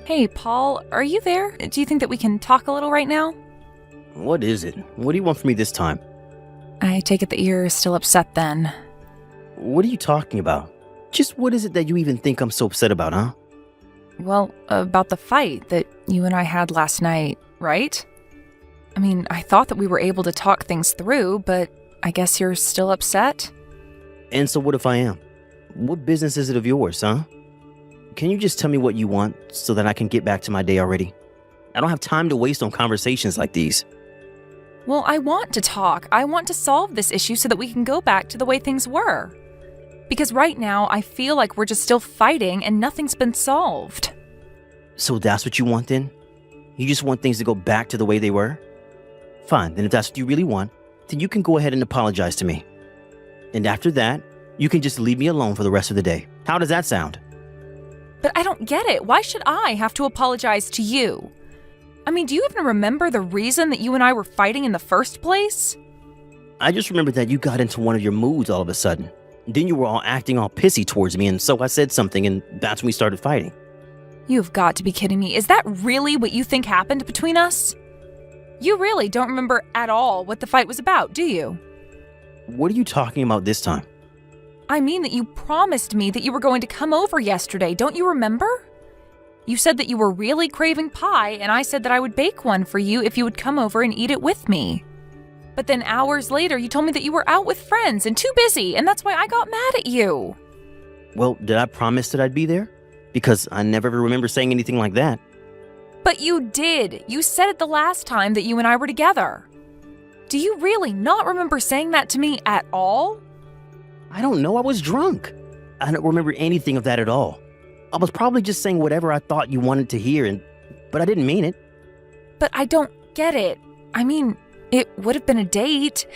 Hey, Paul, are you there? Do you think that we can talk a little right now? What is it? What do you want from me this time? I take it that you're still upset then. What are you talking about? Just what is it that you even think I'm so upset about, huh? Well, about the fight that you and I had last night, right? I mean, I thought that we were able to talk things through, but I guess you're still upset? And so what if I am? What business is it of yours, huh? Can you just tell me what you want so that I can get back to my day already? I don't have time to waste on conversations like these. Well, I want to talk. I want to solve this issue so that we can go back to the way things were. Because right now, I feel like we're just still fighting and nothing's been solved. So that's what you want then? You just want things to go back to the way they were? Fine, then if that's what you really want, then you can go ahead and apologize to me. And after that, you can just leave me alone for the rest of the day. How does that sound? But I don't get it. Why should I have to apologize to you? I mean, do you even remember the reason that you and I were fighting in the first place? I just remembered that you got into one of your moods all of a sudden. Then you were all acting all pissy towards me, and so I said something, and that's when we started fighting. You've got to be kidding me. Is that really what you think happened between us? You really don't remember at all what the fight was about, do you? What are you talking about this time? I mean that you promised me that you were going to come over yesterday, don't you remember? You said that you were really craving pie, and I said that I would bake one for you if you would come over and eat it with me. But then hours later, you told me that you were out with friends and too busy, and that's why I got mad at you. Well, did I promise that I'd be there? Because I never ever remember saying anything like that. But you did. You said it the last time that you and I were together. Do you really not remember saying that to me at all? I don't know, I was drunk. I don't remember anything of that at all. I was probably just saying whatever I thought you wanted to hear, but I didn't mean it. But I don't get it. I mean, it would have been a date.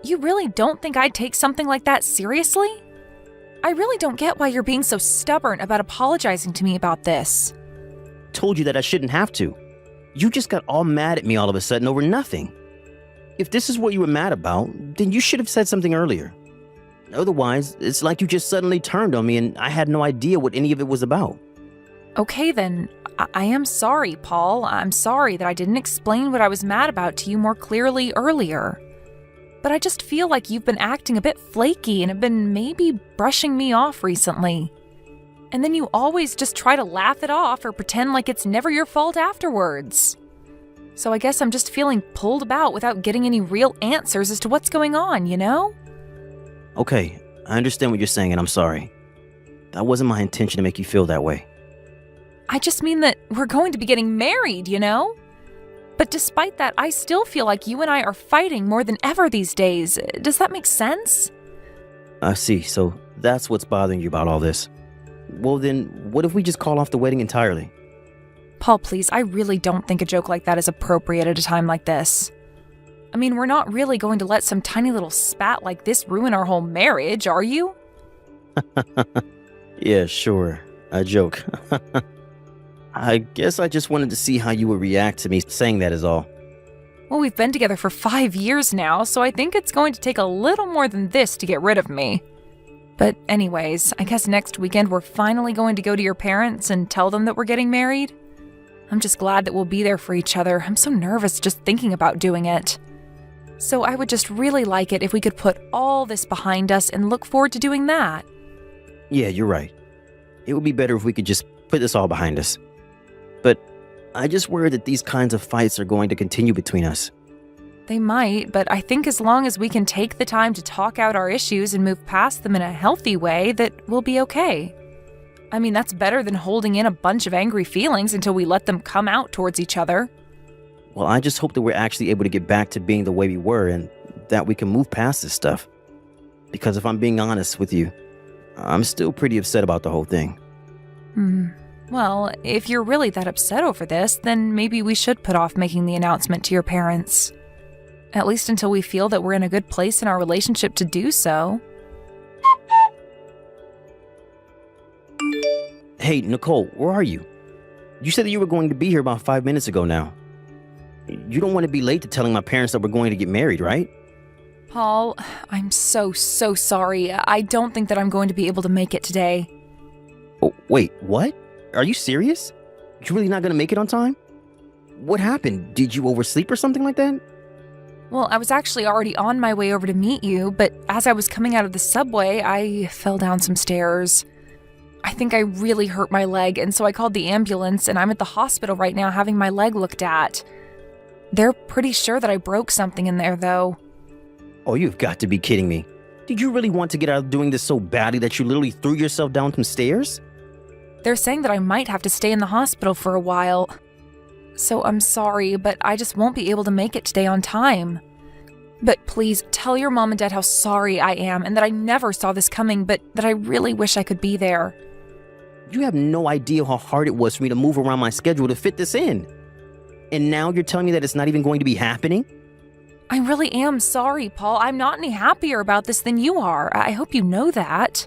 You really don't think I'd take something like that seriously? I really don't get why you're being so stubborn about apologizing to me about this. Told you that I shouldn't have to. You just got all mad at me all of a sudden over nothing. If this is what you were mad about, then you should have said something earlier. Otherwise, it's like you just suddenly turned on me and I had no idea what any of it was about. Okay then, I am sorry, Paul. I'm sorry that I didn't explain what I was mad about to you more clearly earlier. But I just feel like you've been acting a bit flaky and have been maybe brushing me off recently. And then you always just try to laugh it off or pretend like it's never your fault afterwards. So I guess I'm just feeling pulled about without getting any real answers as to what's going on, you know? Okay, I understand what you're saying and I'm sorry. That wasn't my intention to make you feel that way. I just mean that we're going to be getting married, you know? But despite that, I still feel like you and I are fighting more than ever these days. Does that make sense? I see, so that's what's bothering you about all this. Well then, what if we just call off the wedding entirely? Paul, please, I really don't think a joke like that is appropriate at a time like this. I mean, we're not really going to let some tiny little spat like this ruin our whole marriage, are you? Yeah, sure. I joke. I guess I just wanted to see how you would react to me saying that is all. Well, we've been together for 5 years now, so I think it's going to take a little more than this to get rid of me. But anyways, I guess next weekend we're finally going to go to your parents and tell them that we're getting married. I'm just glad that we'll be there for each other. I'm so nervous just thinking about doing it. So I would just really like it if we could put all this behind us and look forward to doing that. Yeah, you're right. It would be better if we could just put this all behind us. But I just worry that these kinds of fights are going to continue between us. They might, but I think as long as we can take the time to talk out our issues and move past them in a healthy way, that we'll be okay. I mean, that's better than holding in a bunch of angry feelings until we let them come out towards each other. Well, I just hope that we're actually able to get back to being the way we were and that we can move past this stuff. Because if I'm being honest with you, I'm still pretty upset about the whole thing. Well, if you're really that upset over this, then maybe we should put off making the announcement to your parents. At least until we feel that we're in a good place in our relationship to do so. Hey, Nicole, where are you? You said that you were going to be here about 5 minutes ago now. You don't want to be late to telling my parents that we're going to get married, right? Paul, I'm so sorry. I don't think that I'm going to be able to make it today. Oh, wait, what? Are you serious? You're really not gonna make it on time? What happened? Did you oversleep or something like that? Well, I was actually already on my way over to meet you, but as I was coming out of the subway, I fell down some stairs. I think I really hurt my leg, and so I called the ambulance, and I'm at the hospital right now having my leg looked at. They're pretty sure that I broke something in there, though. Oh, you've got to be kidding me. Did you really want to get out of doing this so badly that you literally threw yourself down some stairs? They're saying that I might have to stay in the hospital for a while. So I'm sorry, but I just won't be able to make it today on time. But please, tell your mom and dad how sorry I am and that I never saw this coming, but that I really wish I could be there. You have no idea how hard it was for me to move around my schedule to fit this in. And now you're telling me that it's not even going to be happening? I really am sorry, Paul. I'm not any happier about this than you are. I hope you know that.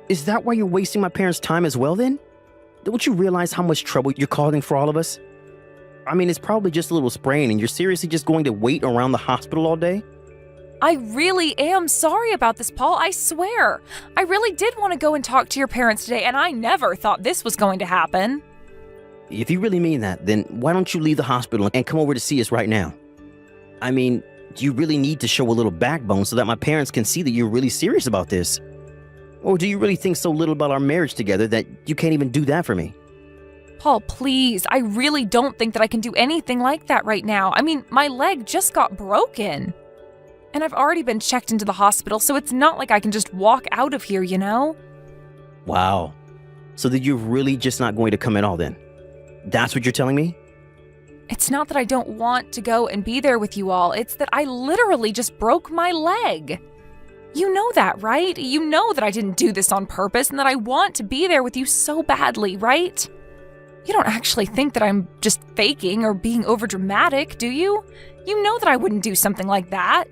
Is that why you're wasting my parents' time as well then? Don't you realize how much trouble you're causing for all of us? I mean, it's probably just a little sprain and you're seriously just going to wait around the hospital all day? I really am sorry about this, Paul. I swear. I really did want to go and talk to your parents today, and I never thought this was going to happen. If you really mean that, then why don't you leave the hospital and come over to see us right now? I mean, you really need to show a little backbone so that my parents can see that you're really serious about this. Or do you really think so little about our marriage together that you can't even do that for me? Paul, please. I really don't think that I can do anything like that right now. I mean, my leg just got broken. And I've already been checked into the hospital, so it's not like I can just walk out of here, you know? Wow. So that you're really just not going to come at all then? That's what you're telling me? It's not that I don't want to go and be there with you all. It's that I literally just broke my leg. You know that, right? You know that I didn't do this on purpose and that I want to be there with you so badly, right? You don't actually think that I'm just faking or being overdramatic, do you? You know that I wouldn't do something like that.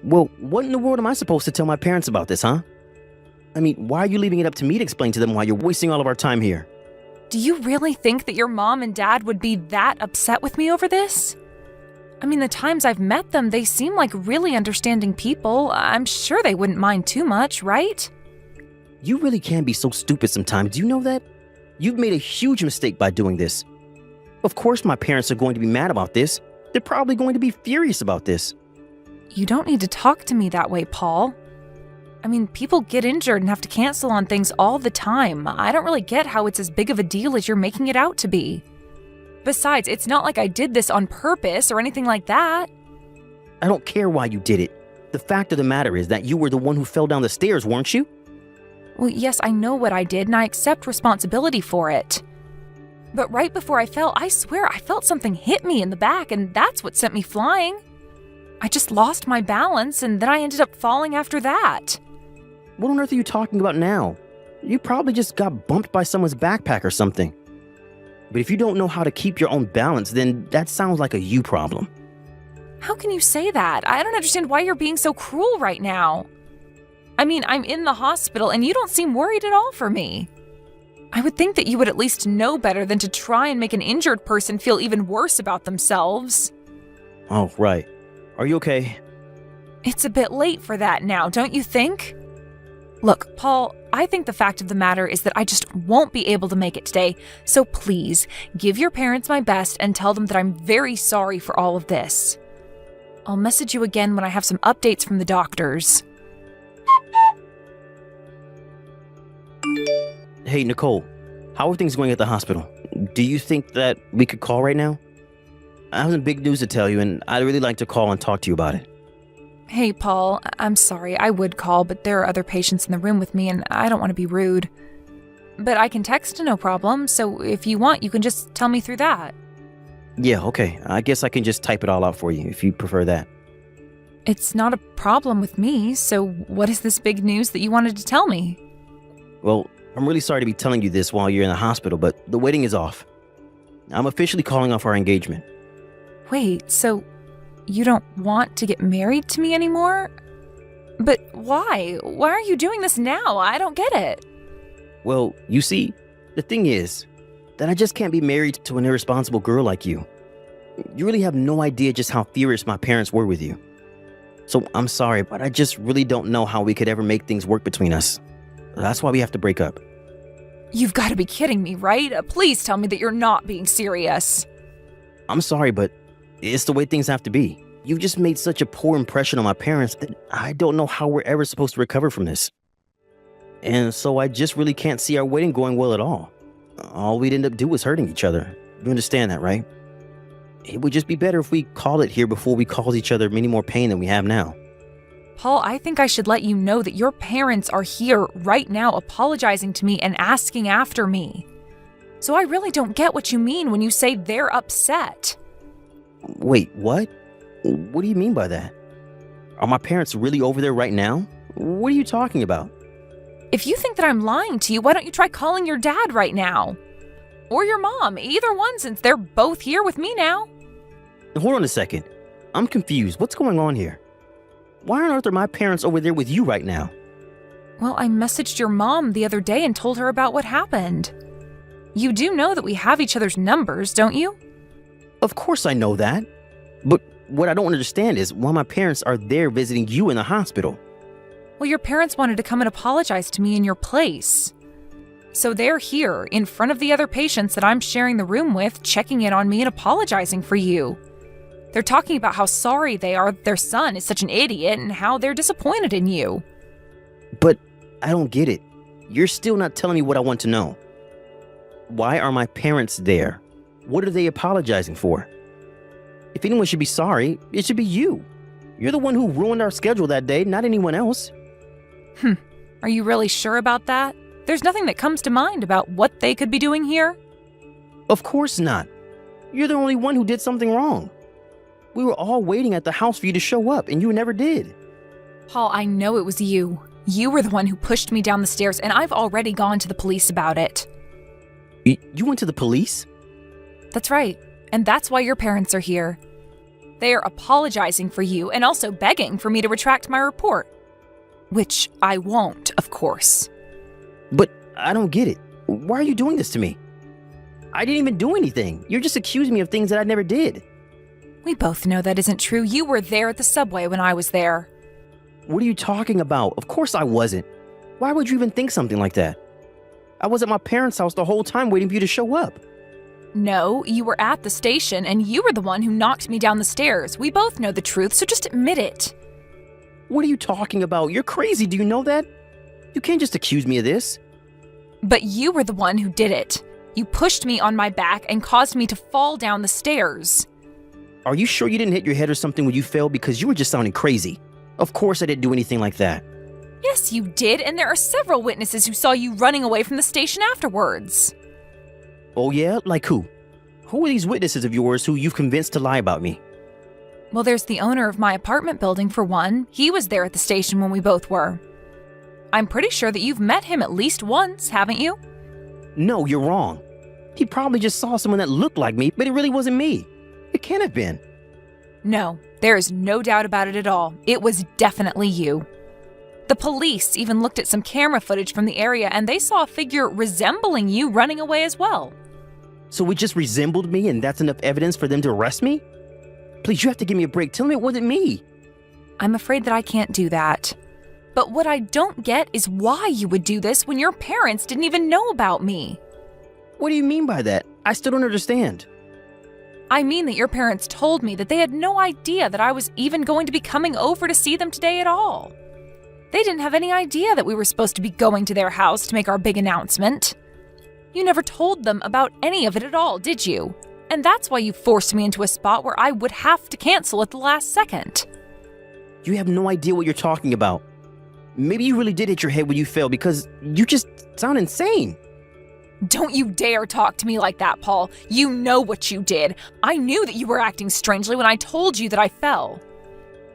Well, what in the world am I supposed to tell my parents about this, huh? I mean, why are you leaving it up to me to explain to them why you're wasting all of our time here? Do you really think that your mom and dad would be that upset with me over this? I mean, the times I've met them, they seem like really understanding people. I'm sure they wouldn't mind too much, right? You really can be so stupid sometimes. Do you know that? You've made a huge mistake by doing this. Of course my parents are going to be mad about this. They're probably going to be furious about this. You don't need to talk to me that way, Paul. I mean, people get injured and have to cancel on things all the time. I don't really get how it's as big of a deal as you're making it out to be. Besides, it's not like I did this on purpose or anything like that. I don't care why you did it. The fact of the matter is that you were the one who fell down the stairs, weren't you? Well, yes, I know what I did and I accept responsibility for it. But right before I fell, I swear I felt something hit me in the back and that's what sent me flying. I just lost my balance and then I ended up falling after that. What on earth are you talking about now? You probably just got bumped by someone's backpack or something. But if you don't know how to keep your own balance, then that sounds like a you problem. How can you say that? I don't understand why you're being so cruel right now. I mean, I'm in the hospital and you don't seem worried at all for me. I would think that you would at least know better than to try and make an injured person feel even worse about themselves. Oh, right. Are you okay? It's a bit late for that now, don't you think? Look, Paul, I think the fact of the matter is that I just won't be able to make it today, so please, give your parents my best and tell them that I'm very sorry for all of this. I'll message you again when I have some updates from the doctors. Hey, Nicole, how are things going at the hospital? Do you think that we could call right now? I have some big news to tell you, and I'd really like to call and talk to you about it. Hey, Paul, I'm sorry, I would call, but there are other patients in the room with me and I don't want to be rude. But I can text, no problem, so if you want, you can just tell me through that. Yeah, okay. I guess I can just type it all out for you if you prefer that. It's not a problem with me, so what is this big news that you wanted to tell me? Well, I'm really sorry to be telling you this while you're in the hospital, but the wedding is off. I'm officially calling off our engagement. Wait, so you don't want to get married to me anymore? But why? Why are you doing this now? I don't get it. Well, you see, the thing is that I just can't be married to an irresponsible girl like you. You really have no idea just how furious my parents were with you. So I'm sorry, but I just really don't know how we could ever make things work between us. That's why we have to break up. You've got to be kidding me, right? Please tell me that you're not being serious. I'm sorry, but it's the way things have to be. You just made such a poor impression on my parents that I don't know how we're ever supposed to recover from this. And so I just really can't see our wedding going well at all. All we'd end up doing is hurting each other. You understand that, right? It would just be better if we called it here before we cause each other many more pain than we have now. Paul, I think I should let you know that your parents are here right now apologizing to me and asking after me. So I really don't get what you mean when you say they're upset. Wait, what? What do you mean by that? Are my parents really over there right now? What are you talking about? If you think that I'm lying to you, why don't you try calling your dad right now? Or your mom, either one, since they're both here with me now. Hold on a second. I'm confused. What's going on here? Why on earth are my parents over there with you right now? Well, I messaged your mom the other day and told her about what happened. You do know that we have each other's numbers, don't you? Of course I know that. But what I don't understand is why my parents are there visiting you in the hospital. Well, your parents wanted to come and apologize to me in your place. So they're here, in front of the other patients that I'm sharing the room with, checking in on me and apologizing for you. They're talking about how sorry they are that their son is such an idiot and how they're disappointed in you. But I don't get it. You're still not telling me what I want to know. Why are my parents there? What are they apologizing for? If anyone should be sorry, it should be you. You're the one who ruined our schedule that day, not anyone else. Are you really sure about that? There's nothing that comes to mind about what they could be doing here? Of course not. You're the only one who did something wrong. We were all waiting at the house for you to show up, and you never did. Paul, I know it was you. You were the one who pushed me down the stairs, and I've already gone to the police about it. You went to the police? That's right, and that's why your parents are here. They are apologizing for you and also begging for me to retract my report. Which I won't, of course. But I don't get it. Why are you doing this to me? I didn't even do anything. You're just accusing me of things that I never did. We both know that isn't true. You were there at the subway when I was there. What are you talking about? Of course I wasn't. Why would you even think something like that? I was at my parents' house the whole time waiting for you to show up. No, you were at the station and you were the one who knocked me down the stairs. We both know the truth, so just admit it. What are you talking about? You're crazy, do you know that? You can't just accuse me of this. But you were the one who did it. You pushed me on my back and caused me to fall down the stairs. Are you sure you didn't hit your head or something when you fell? Because you were just sounding crazy. Of course I didn't do anything like that. Yes, you did, and there are several witnesses who saw you running away from the station afterwards. Oh yeah? Like who? Who are these witnesses of yours who you've convinced to lie about me? Well, there's the owner of my apartment building, for one. He was there at the station when we both were. I'm pretty sure that you've met him at least once, haven't you? No, you're wrong. He probably just saw someone that looked like me, but it really wasn't me. It can't have been. No, there is no doubt about it at all. It was definitely you. The police even looked at some camera footage from the area and they saw a figure resembling you running away as well. So it just resembled me and that's enough evidence for them to arrest me? Please, you have to give me a break. Tell me it wasn't me. I'm afraid that I can't do that. But what I don't get is why you would do this when your parents didn't even know about me. What do you mean by that? I still don't understand. I mean that your parents told me that they had no idea that I was even going to be coming over to see them today at all. They didn't have any idea that we were supposed to be going to their house to make our big announcement. You never told them about any of it at all, did you? And that's why you forced me into a spot where I would have to cancel at the last second. You have no idea what you're talking about. Maybe you really did hit your head when you fell because you just sound insane. Don't you dare talk to me like that, Paul. You know what you did. I knew that you were acting strangely when I told you that I fell.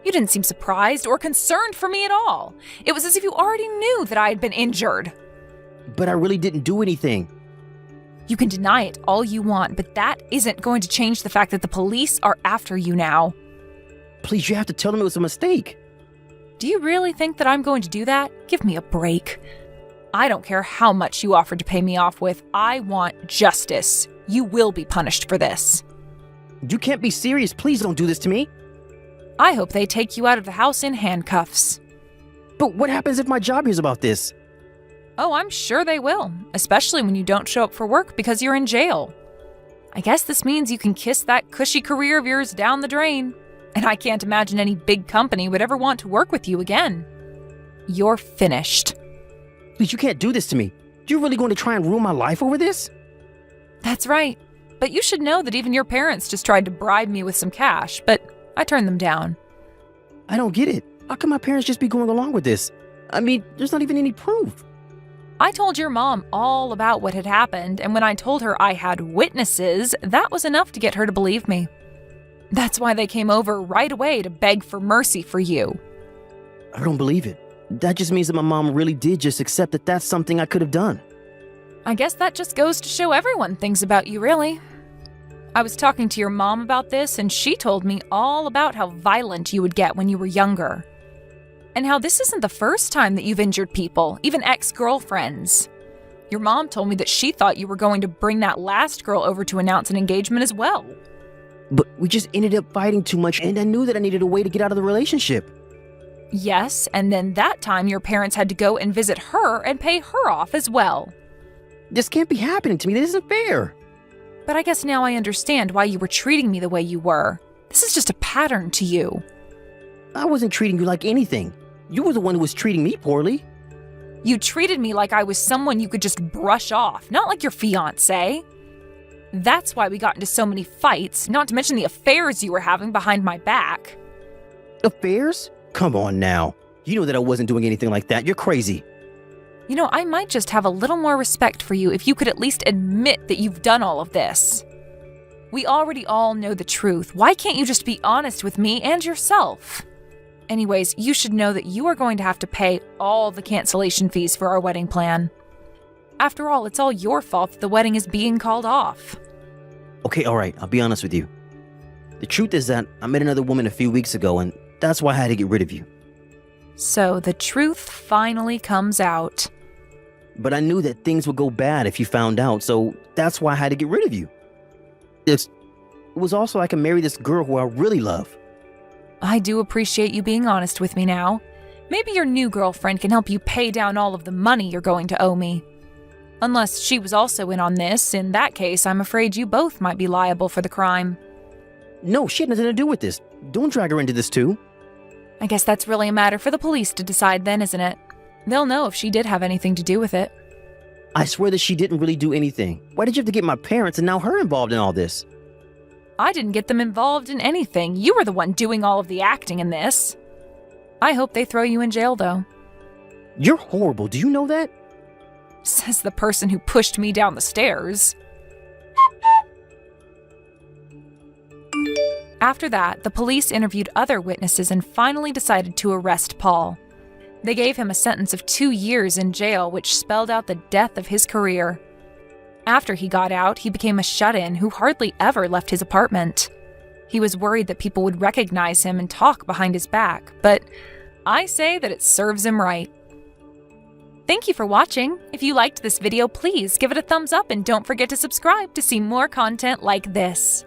You didn't seem surprised or concerned for me at all. It was as if you already knew that I had been injured. But I really didn't do anything. You can deny it all you want, but that isn't going to change the fact that the police are after you now. Please, you have to tell them it was a mistake. Do you really think that I'm going to do that? Give me a break. I don't care how much you offered to pay me off with. I want justice. You will be punished for this. You can't be serious. Please don't do this to me. I hope they take you out of the house in handcuffs. But what happens if my job hears about this? Oh, I'm sure they will, especially when you don't show up for work because you're in jail. I guess this means you can kiss that cushy career of yours down the drain, and I can't imagine any big company would ever want to work with you again. You're finished. Please, you can't do this to me. You're really going to try and ruin my life over this? That's right. But you should know that even your parents just tried to bribe me with some cash, but I turned them down. I don't get it. How can my parents just be going along with this? I mean, there's not even any proof. I told your mom all about what had happened, and when I told her I had witnesses, that was enough to get her to believe me. That's why they came over right away to beg for mercy for you. I don't believe it. That just means that my mom really did just accept that that's something I could have done. I guess that just goes to show everyone things about you, really. I was talking to your mom about this, and she told me all about how violent you would get when you were younger. And how this isn't the first time that you've injured people, even ex-girlfriends. Your mom told me that she thought you were going to bring that last girl over to announce an engagement as well. But we just ended up fighting too much, and I knew that I needed a way to get out of the relationship. Yes, and then that time your parents had to go and visit her and pay her off as well. This can't be happening to me. This isn't fair. But I guess now I understand why you were treating me the way you were. This is just a pattern to you. I wasn't treating you like anything. You were the one who was treating me poorly. You treated me like I was someone you could just brush off, not like your fiancé. That's why we got into so many fights, not to mention the affairs you were having behind my back. Affairs? Come on now. You know that I wasn't doing anything like that. You're crazy. You know, I might just have a little more respect for you if you could at least admit that you've done all of this. We already all know the truth. Why can't you just be honest with me and yourself? Anyways, you should know that you are going to have to pay all the cancellation fees for our wedding plan. After all, it's all your fault that the wedding is being called off. Okay, all right. I'll be honest with you. The truth is that I met another woman a few weeks ago, and that's why I had to get rid of you. So the truth finally comes out. But I knew that things would go bad if you found out, so that's why I had to get rid of you. It was also I can marry this girl who I really love. I do appreciate you being honest with me now. Maybe your new girlfriend can help you pay down all of the money you're going to owe me. Unless she was also in on this, in that case, I'm afraid you both might be liable for the crime. No, she had nothing to do with this. Don't drag her into this too. I guess that's really a matter for the police to decide then, isn't it? They'll know if she did have anything to do with it. I swear that she didn't really do anything. Why did you have to get my parents and now her involved in all this? I didn't get them involved in anything. You were the one doing all of the acting in this. I hope they throw you in jail, though. You're horrible. Do you know that? Says the person who pushed me down the stairs. After that, the police interviewed other witnesses and finally decided to arrest Paul. They gave him a sentence of 2 years in jail, which spelled out the death of his career. After he got out, he became a shut-in who hardly ever left his apartment. He was worried that people would recognize him and talk behind his back, but I say that it serves him right. Thank you for watching. If you liked this video, please give it a thumbs up and don't forget to subscribe to see more content like this.